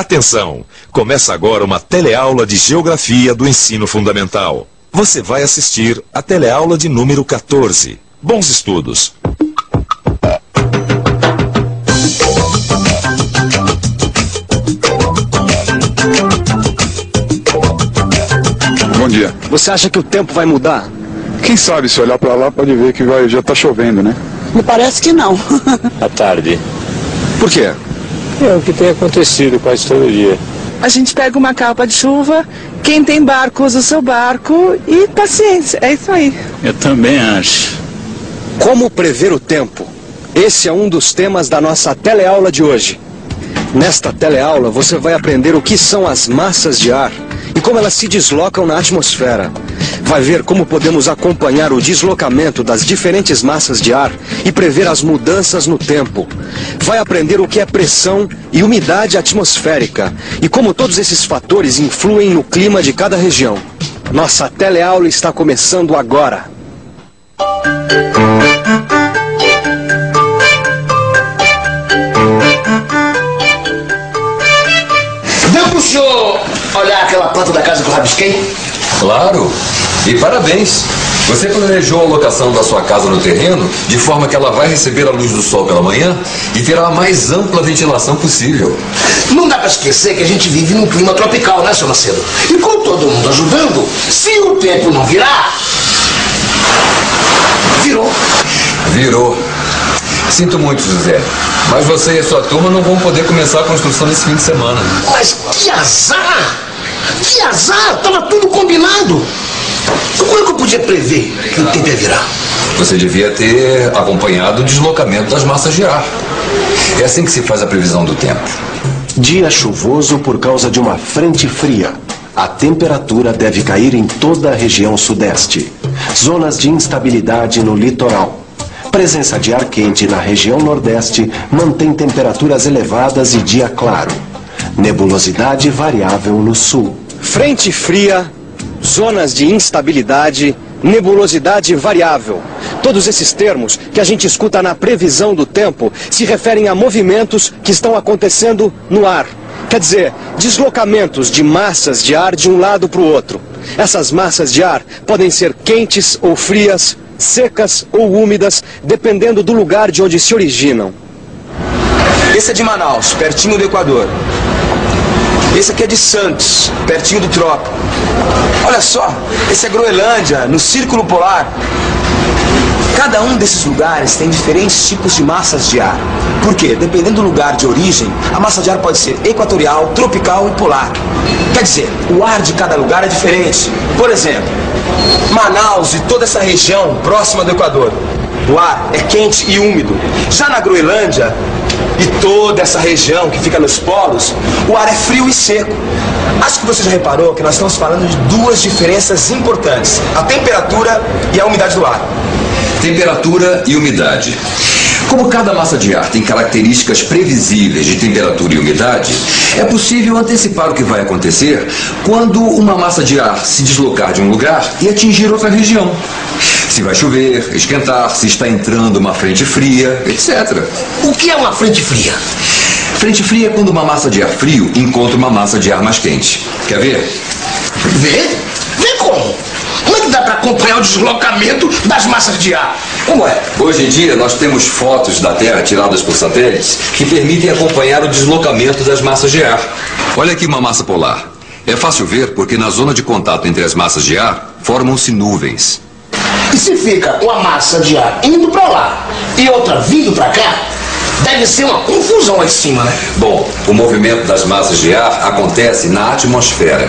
Atenção! Começa agora uma teleaula de Geografia do Ensino Fundamental. Você vai assistir a teleaula de número 14. Bons estudos! Bom dia. Você acha que o tempo vai mudar? Quem sabe, se olhar pra lá pode ver que já tá chovendo, né? Me parece que não. À tarde. Por quê? É o que tem acontecido quase todo dia. A gente pega uma capa de chuva, quem tem barco usa o seu barco e paciência, é isso aí. Eu também acho. Como prever o tempo? Esse é um dos temas da nossa teleaula de hoje. Nesta teleaula você vai aprender o que são as massas de ar e como elas se deslocam na atmosfera. Vai ver como podemos acompanhar o deslocamento das diferentes massas de ar e prever as mudanças no tempo. Vai aprender o que é pressão e umidade atmosférica e como todos esses fatores influem no clima de cada região. Nossa teleaula está começando agora. Deu pro senhor olhar aquela planta da casa que eu rabisquei? Claro, e parabéns. Você planejou a locação da sua casa no terreno de forma que ela vai receber a luz do sol pela manhã e terá a mais ampla ventilação possível. Não dá pra esquecer que a gente vive num clima tropical, né, seu Macedo? E com todo mundo ajudando, se o tempo não virar... Virou. Sinto muito, José, mas você e a sua turma não vão poder começar a construção nesse fim de semana. Mas que azar! Que azar! Tava tudo combinado! Como é que eu podia prever que o tempo ia virar? Você devia ter acompanhado o deslocamento das massas de ar. É assim que se faz a previsão do tempo. Dia chuvoso por causa de uma frente fria. A temperatura deve cair em toda a região sudeste. Zonas de instabilidade no litoral. Presença de ar quente na região nordeste mantém temperaturas elevadas e dia claro. Nebulosidade variável no sul. Frente fria, zonas de instabilidade, nebulosidade variável. Todos esses termos que a gente escuta na previsão do tempo se referem a movimentos que estão acontecendo no ar. Quer dizer, deslocamentos de massas de ar de um lado para o outro. Essas massas de ar podem ser quentes ou frias, secas ou úmidas, dependendo do lugar de onde se originam. Esse é de Manaus, pertinho do Equador. Esse aqui é de Santos, pertinho do trópico. Olha só, esse é Groenlândia, no Círculo Polar. Cada um desses lugares tem diferentes tipos de massas de ar. Por quê? Dependendo do lugar de origem, a massa de ar pode ser equatorial, tropical e polar. Quer dizer, o ar de cada lugar é diferente. Por exemplo, Manaus e toda essa região próxima do Equador, o ar é quente e úmido. Já na Groenlândia e toda essa região que fica nos polos, o ar é frio e seco. Acho que você já reparou que nós estamos falando de duas diferenças importantes: a temperatura e a umidade do ar. Temperatura e umidade. Como cada massa de ar tem características previsíveis de temperatura e umidade, é possível antecipar o que vai acontecer quando uma massa de ar se deslocar de um lugar e atingir outra região. Se vai chover, esquentar, se está entrando uma frente fria, etc. O que é uma frente fria? Frente fria é quando uma massa de ar frio encontra uma massa de ar mais quente. Quer ver? Ver? Ver como? Como é que dá para acompanhar o deslocamento das massas de ar? Como é? Hoje em dia nós temos fotos da Terra tiradas por satélites que permitem acompanhar o deslocamento das massas de ar. Olha aqui uma massa polar. É fácil ver porque na zona de contato entre as massas de ar formam-se nuvens. E se fica uma massa de ar indo para lá e outra vindo para cá, deve ser uma confusão lá em cima, né? Bom, o movimento das massas de ar acontece na atmosfera.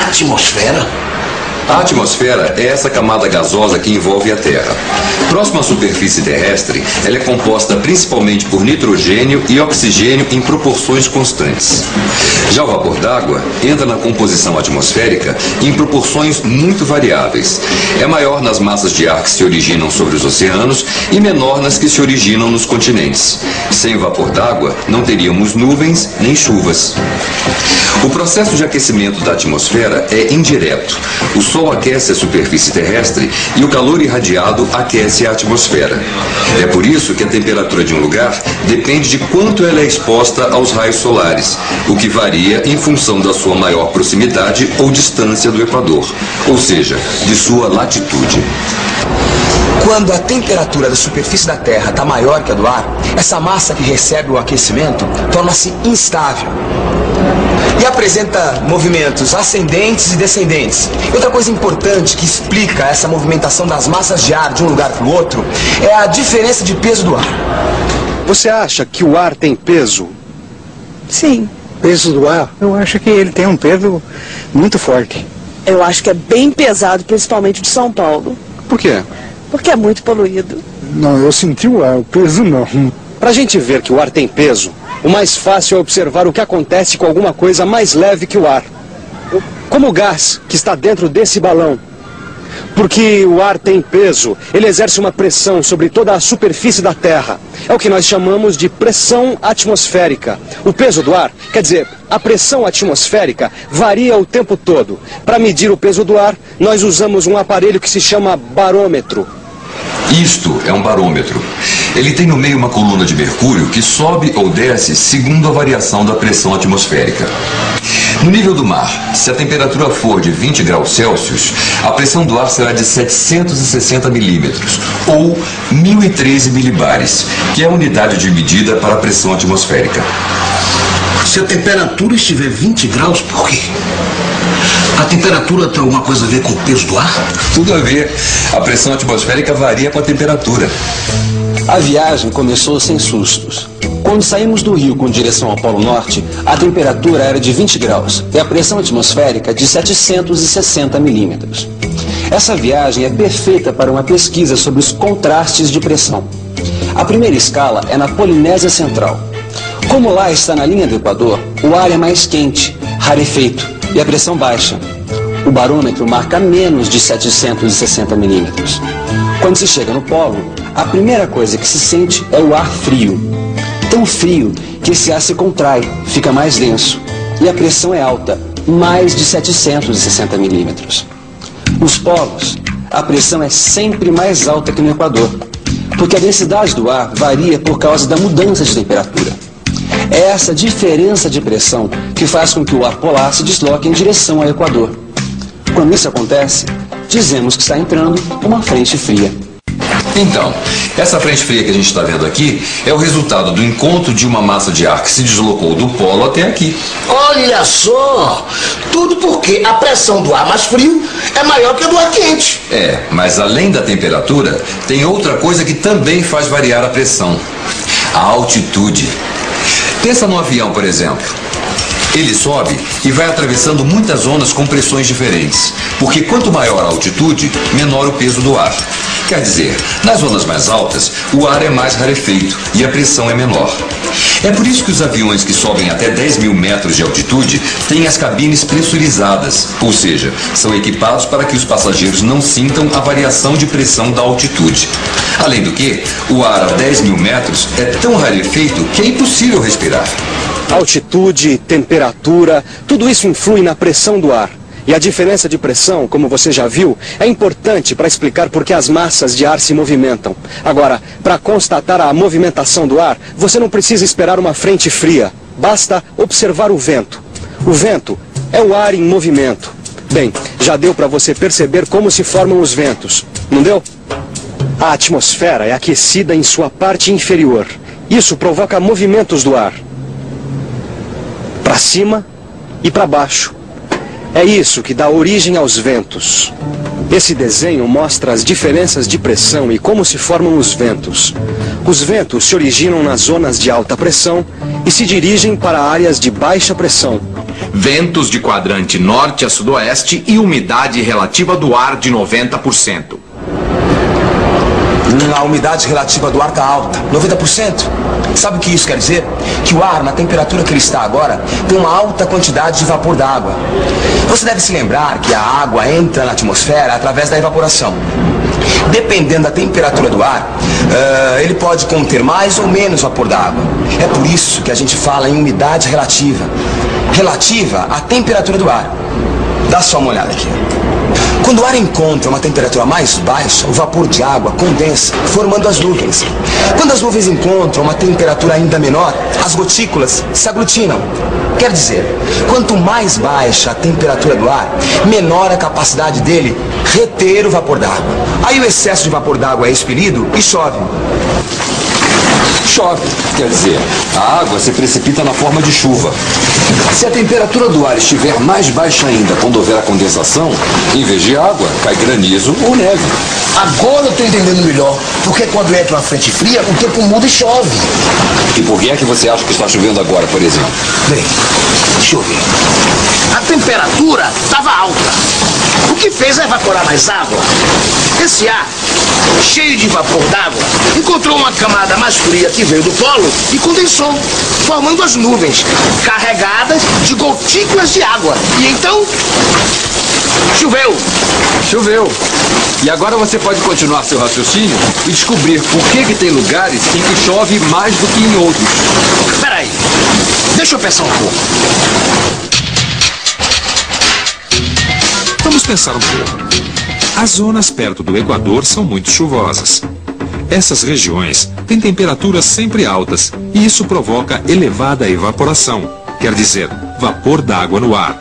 Atmosfera? A atmosfera é essa camada gasosa que envolve a Terra. Próxima à superfície terrestre, ela é composta principalmente por nitrogênio e oxigênio em proporções constantes. Já o vapor d'água entra na composição atmosférica em proporções muito variáveis. É maior nas massas de ar que se originam sobre os oceanos e menor nas que se originam nos continentes. Sem o vapor d'água, não teríamos nuvens nem chuvas. O processo de aquecimento da atmosfera é indireto. O Sol aquece a superfície terrestre e o calor irradiado aquece a atmosfera. É por isso que a temperatura de um lugar depende de quanto ela é exposta aos raios solares, o que varia em função da sua maior proximidade ou distância do Equador, ou seja, de sua latitude. Quando a temperatura da superfície da Terra está maior que a do ar, essa massa que recebe o aquecimento torna-se instável e apresenta movimentos ascendentes e descendentes. Outra coisa importante que explica essa movimentação das massas de ar de um lugar para o outro é a diferença de peso do ar. Você acha que o ar tem peso? Sim. Peso do ar? Eu acho que ele tem um peso muito forte. Eu acho que é bem pesado, principalmente de São Paulo. Por quê? Porque é muito poluído. Não, eu senti o ar, o peso não. Para a gente ver que o ar tem peso, o mais fácil é observar o que acontece com alguma coisa mais leve que o ar. Como o gás que está dentro desse balão. Porque o ar tem peso, ele exerce uma pressão sobre toda a superfície da Terra. É o que nós chamamos de pressão atmosférica. O peso do ar, quer dizer, a pressão atmosférica varia o tempo todo. Para medir o peso do ar, nós usamos um aparelho que se chama barômetro. Isto é um barômetro. Ele tem no meio uma coluna de mercúrio que sobe ou desce segundo a variação da pressão atmosférica. No nível do mar, se a temperatura for de 20 graus Celsius, a pressão do ar será de 760 milímetros, ou 1013 milibares, que é a unidade de medida para a pressão atmosférica. Se a temperatura estiver 20 graus, por quê? A temperatura tem alguma coisa a ver com o peso do ar? Tudo a ver. A pressão atmosférica varia com a temperatura. A viagem começou sem sustos. Quando saímos do Rio com direção ao Polo Norte, a temperatura era de 20 graus e a pressão atmosférica de 760 milímetros. Essa viagem é perfeita para uma pesquisa sobre os contrastes de pressão. A primeira escala é na Polinésia Central. Como lá está na linha do Equador, o ar é mais quente, rarefeito e a pressão baixa. O barômetro marca menos de 760 milímetros. Quando se chega no polo, a primeira coisa que se sente é o ar frio. Tão frio que esse ar se contrai, fica mais denso. E a pressão é alta, mais de 760 milímetros. Nos polos, a pressão é sempre mais alta que no Equador, porque a densidade do ar varia por causa da mudança de temperatura. É essa diferença de pressão que faz com que o ar polar se desloque em direção ao Equador. Quando isso acontece, dizemos que está entrando uma frente fria. Então, essa frente fria que a gente está vendo aqui é o resultado do encontro de uma massa de ar que se deslocou do polo até aqui. Olha só! Tudo porque a pressão do ar mais frio é maior que a do ar quente. É, mas além da temperatura, tem outra coisa que também faz variar a pressão: a altitude. Pensa num avião, por exemplo. Ele sobe e vai atravessando muitas zonas com pressões diferentes, porque quanto maior a altitude, menor o peso do ar. Quer dizer, nas zonas mais altas, o ar é mais rarefeito e a pressão é menor. É por isso que os aviões que sobem até 10 mil metros de altitude têm as cabines pressurizadas, ou seja, são equipados para que os passageiros não sintam a variação de pressão da altitude. Além do que, o ar a 10 mil metros é tão rarefeito que é impossível respirar. Altitude, temperatura, tudo isso influi na pressão do ar. E a diferença de pressão, como você já viu, é importante para explicar por que as massas de ar se movimentam. Agora, para constatar a movimentação do ar, você não precisa esperar uma frente fria. Basta observar o vento. O vento é o ar em movimento. Bem, já deu para você perceber como se formam os ventos, não deu? A atmosfera é aquecida em sua parte inferior. Isso provoca movimentos do ar para cima e para baixo. É isso que dá origem aos ventos. Esse desenho mostra as diferenças de pressão e como se formam os ventos. Os ventos se originam nas zonas de alta pressão e se dirigem para áreas de baixa pressão. Ventos de quadrante norte a sudoeste e umidade relativa do ar de 90%. A umidade relativa do ar está alta, 90%. Sabe o que isso quer dizer? Que o ar, na temperatura que ele está agora, tem uma alta quantidade de vapor d'água. Você deve se lembrar que a água entra na atmosfera através da evaporação. Dependendo da temperatura do ar, ele pode conter mais ou menos vapor d'água. É por isso que a gente fala em umidade relativa. Relativa à temperatura do ar. Dá só uma olhada aqui. Quando o ar encontra uma temperatura mais baixa, o vapor de água condensa, formando as nuvens. Quando as nuvens encontram uma temperatura ainda menor, as gotículas se aglutinam. Quer dizer, quanto mais baixa a temperatura do ar, menor a capacidade dele reter o vapor d'água. Aí o excesso de vapor d'água é expelido e chove. Chove, quer dizer, a água se precipita na forma de chuva. Se a temperatura do ar estiver mais baixa ainda quando houver a condensação, em vez de água, cai granizo ou neve. Agora eu estou entendendo melhor, porque quando entra uma frente fria, o tempo muda e chove. E por que é que você acha que está chovendo agora, por exemplo? Bem, deixa eu ver. A temperatura estava alta. O que fez é evaporar mais água. Esse ar, cheio de vapor d'água, encontrou uma camada mais fria que veio do polo e condensou, formando as nuvens, carregadas de gotículas de água. E então, choveu. Choveu. E agora você pode continuar seu raciocínio e descobrir por que tem lugares em que chove mais do que em outros. Peraí, deixa eu pensar um pouco. Vamos pensar um pouco. As zonas perto do Equador são muito chuvosas. Essas regiões têm temperaturas sempre altas e isso provoca elevada evaporação, quer dizer, vapor d'água no ar.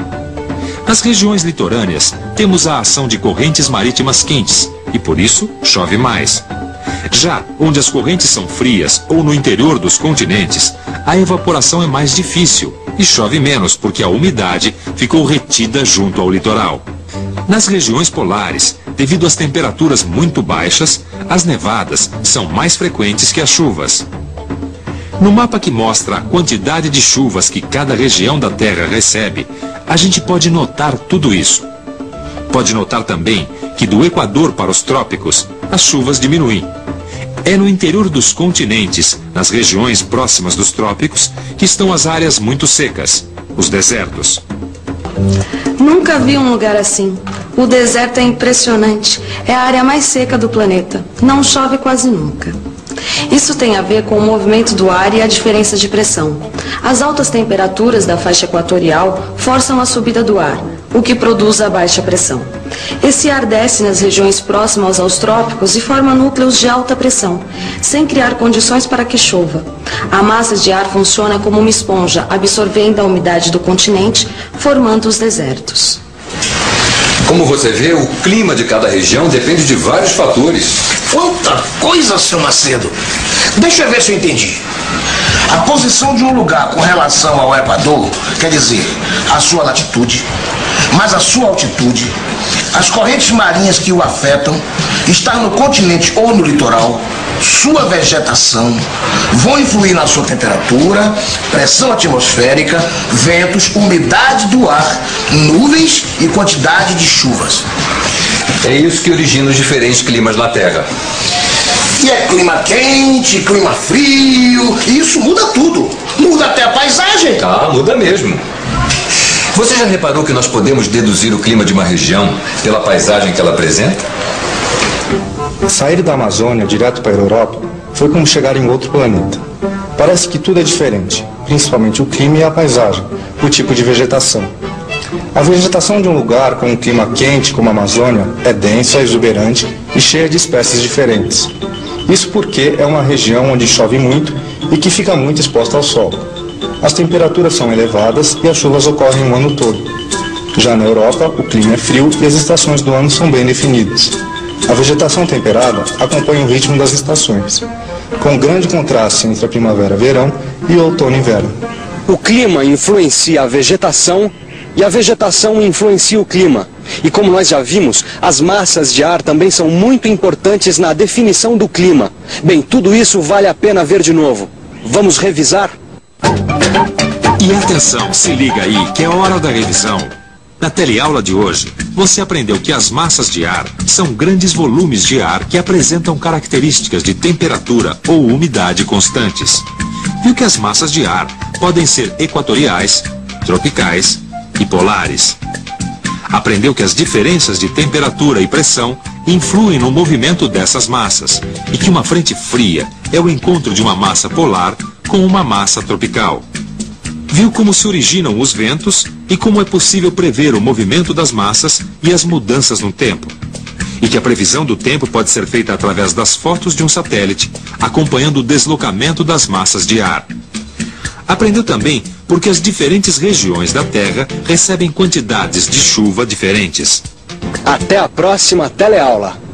Nas regiões litorâneas, temos a ação de correntes marítimas quentes e por isso chove mais. Já onde as correntes são frias ou no interior dos continentes, a evaporação é mais difícil e chove menos porque a umidade ficou retida junto ao litoral. Nas regiões polares, devido às temperaturas muito baixas, as nevadas são mais frequentes que as chuvas. No mapa que mostra a quantidade de chuvas que cada região da Terra recebe, a gente pode notar tudo isso. Pode notar também que do Equador para os trópicos, as chuvas diminuem. É no interior dos continentes, nas regiões próximas dos trópicos, que estão as áreas muito secas, os desertos. Nunca vi um lugar assim. O deserto é impressionante. É a área mais seca do planeta. Não chove quase nunca. Isso tem a ver com o movimento do ar e a diferença de pressão. As altas temperaturas da faixa equatorial forçam a subida do ar, o que produz a baixa pressão. Esse ar desce nas regiões próximas aos trópicos e forma núcleos de alta pressão, sem criar condições para que chova. A massa de ar funciona como uma esponja, absorvendo a umidade do continente, formando os desertos. Como você vê, o clima de cada região depende de vários fatores. Quanta coisa, seu Macedo! Deixa eu ver se eu entendi. A posição de um lugar com relação ao Equador, quer dizer, a sua latitude, mais a sua altitude, as correntes marinhas que o afetam, estar no continente ou no litoral, sua vegetação, vão influir na sua temperatura, pressão atmosférica, ventos, umidade do ar, nuvens e quantidade de chuvas. É isso que origina os diferentes climas na Terra. E é clima quente, clima frio, e isso muda tudo. Muda até a paisagem. Ah, muda mesmo. Você já reparou que nós podemos deduzir o clima de uma região pela paisagem que ela apresenta? Sair da Amazônia direto para a Europa foi como chegar em outro planeta. Parece que tudo é diferente, principalmente o clima e a paisagem, o tipo de vegetação. A vegetação de um lugar com um clima quente como a Amazônia é densa, exuberante e cheia de espécies diferentes. Isso porque é uma região onde chove muito e que fica muito exposta ao sol. As temperaturas são elevadas e as chuvas ocorrem o ano todo. Já na Europa, o clima é frio e as estações do ano são bem definidas. A vegetação temperada acompanha o ritmo das estações, com grande contraste entre a primavera e verão e o outono e inverno. O clima influencia a vegetação e a vegetação influencia o clima. E como nós já vimos, as massas de ar também são muito importantes na definição do clima. Bem, tudo isso vale a pena ver de novo. Vamos revisar? E atenção, se liga aí, que é hora da revisão. Na teleaula de hoje, você aprendeu que as massas de ar são grandes volumes de ar que apresentam características de temperatura ou umidade constantes. Viu que as massas de ar podem ser equatoriais, tropicais e polares. Aprendeu que as diferenças de temperatura e pressão influem no movimento dessas massas e que uma frente fria é o encontro de uma massa polar com uma massa tropical. Viu como se originam os ventos e como é possível prever o movimento das massas e as mudanças no tempo. E que a previsão do tempo pode ser feita através das fotos de um satélite, acompanhando o deslocamento das massas de ar. Aprendeu também porque as diferentes regiões da Terra recebem quantidades de chuva diferentes. Até a próxima teleaula.